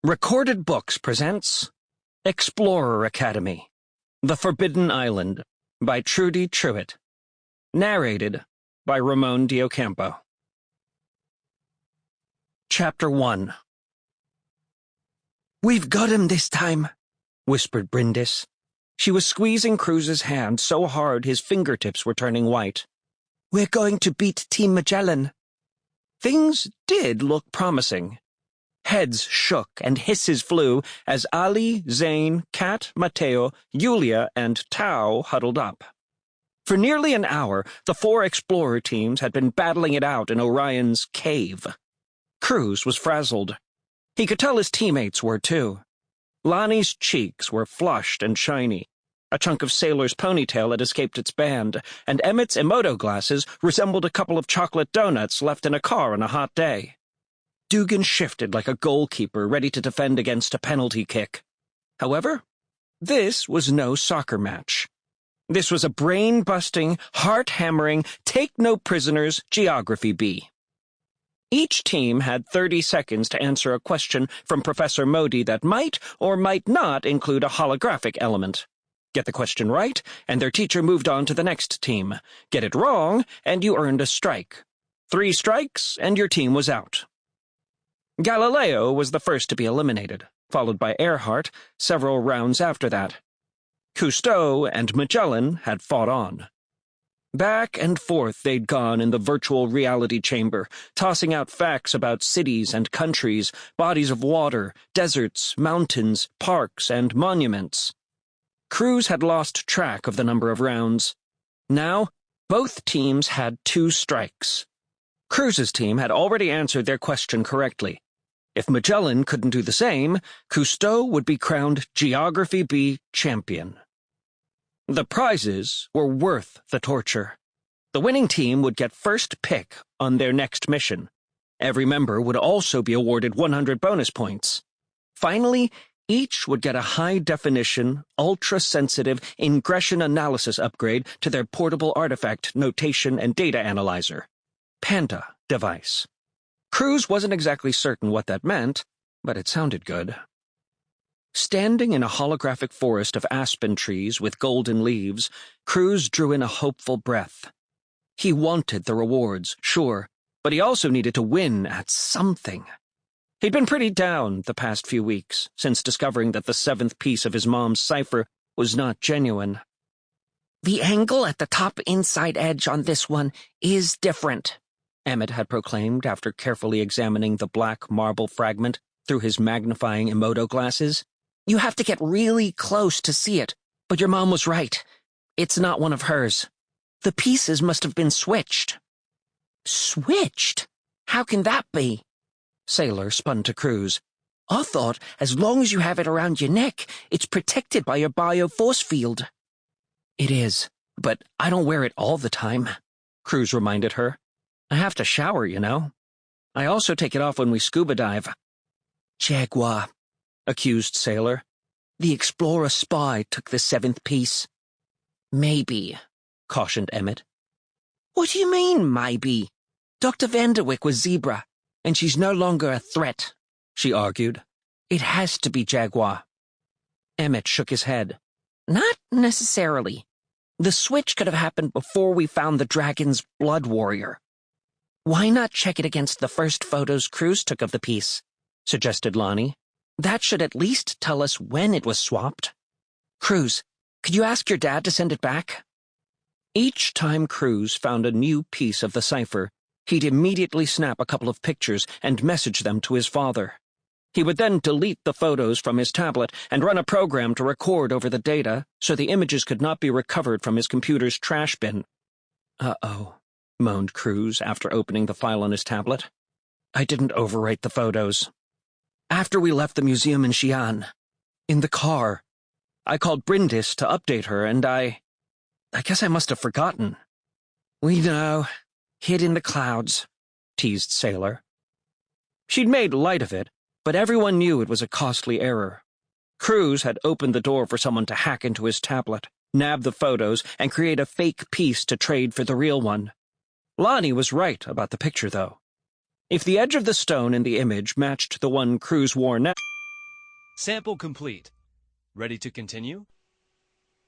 Recorded Books presents Explorer Academy, The Forbidden Island, by Trudi Trueit. Narrated by Ramón de Ocampo. Chapter 1. "We've got him this time," whispered Brindis. She was squeezing Cruz's hand so hard his fingertips were turning white. "We're going to beat Team Magellan." Things did look promising. Heads shook and hisses flew as Ali, Zane, Kat, Mateo, Yulia, and Tao huddled up. For nearly an hour, the four explorer teams had been battling it out in Orion's cave. Cruz was frazzled. He could tell his teammates were too. Lonnie's cheeks were flushed and shiny. A chunk of Sailor's ponytail had escaped its band, and Emmett's Emoto glasses resembled a couple of chocolate donuts left in a car on a hot day. Dugan shifted like a goalkeeper ready to defend against a penalty kick. However, this was no soccer match. This was a brain-busting, heart-hammering, take-no-prisoners geography bee. Each team had 30 seconds to answer a question from Professor Modi that might or might not include a holographic element. Get the question right, and their teacher moved on to the next team. Get it wrong, and you earned a strike. 3 strikes, and your team was out. Galileo was the first to be eliminated, followed by Earhart several rounds after that. Cousteau and Magellan had fought on. Back and forth they'd gone in the virtual reality chamber, tossing out facts about cities and countries, bodies of water, deserts, mountains, parks, and monuments. Cruz had lost track of the number of rounds. Now, both teams had 2 strikes. Cruz's team had already answered their question correctly. If Magellan couldn't do the same, Cousteau would be crowned Geography B champion. The prizes were worth the torture. The winning team would get first pick on their next mission. Every member would also be awarded 100 bonus points. Finally, each would get a high-definition, ultra-sensitive ingression analysis upgrade to their portable artifact notation and data analyzer, Panda device. Cruz wasn't exactly certain what that meant, but it sounded good. Standing in a holographic forest of aspen trees with golden leaves, Cruz drew in a hopeful breath. He wanted the rewards, sure, but he also needed to win at something. He'd been pretty down the past few weeks, since discovering that the 7th piece of his mom's cipher was not genuine. "The angle at the top inside edge on this one is different," Emmett had proclaimed after carefully examining the black marble fragment through his magnifying Emoto glasses. "You have to get really close to see it, but your mom was right. It's not one of hers. The pieces must have been switched." "Switched? How can that be?" Sailor spun to Cruz. "I thought as long as you have it around your neck, it's protected by your bioforce field." "It is, but I don't wear it all the time," Cruz reminded her. "I have to shower, you know. I also take it off when we scuba dive." "Jaguar," accused Sailor. "The Explorer spy took the 7th piece." "Maybe," cautioned Emmett. "What do you mean, maybe? Dr. Vanderwyck was Zebra, and she's no longer a threat," she argued. "It has to be Jaguar." Emmett shook his head. "Not necessarily. The switch could have happened before we found the dragon's blood warrior." "Why not check it against the first photos Cruz took of the piece?" suggested Lonnie. "That should at least tell us when it was swapped." "Cruz, could you ask your dad to send it back?" Each time Cruz found a new piece of the cipher, he'd immediately snap a couple of pictures and message them to his father. He would then delete the photos from his tablet and run a program to record over the data so the images could not be recovered from his computer's trash bin. "Uh-oh," moaned Cruz after opening the file on his tablet. "I didn't overwrite the photos. After we left the museum in Xi'an, in the car, I called Brindis to update her, and I guess I must have forgotten." "We know. Hid in the clouds," teased Sailor. She'd made light of it, but everyone knew it was a costly error. Cruz had opened the door for someone to hack into his tablet, nab the photos, and create a fake piece to trade for the real one. Lonnie was right about the picture, though. If the edge of the stone in the image matched the one Cruz wore now, Sample complete. Ready to continue?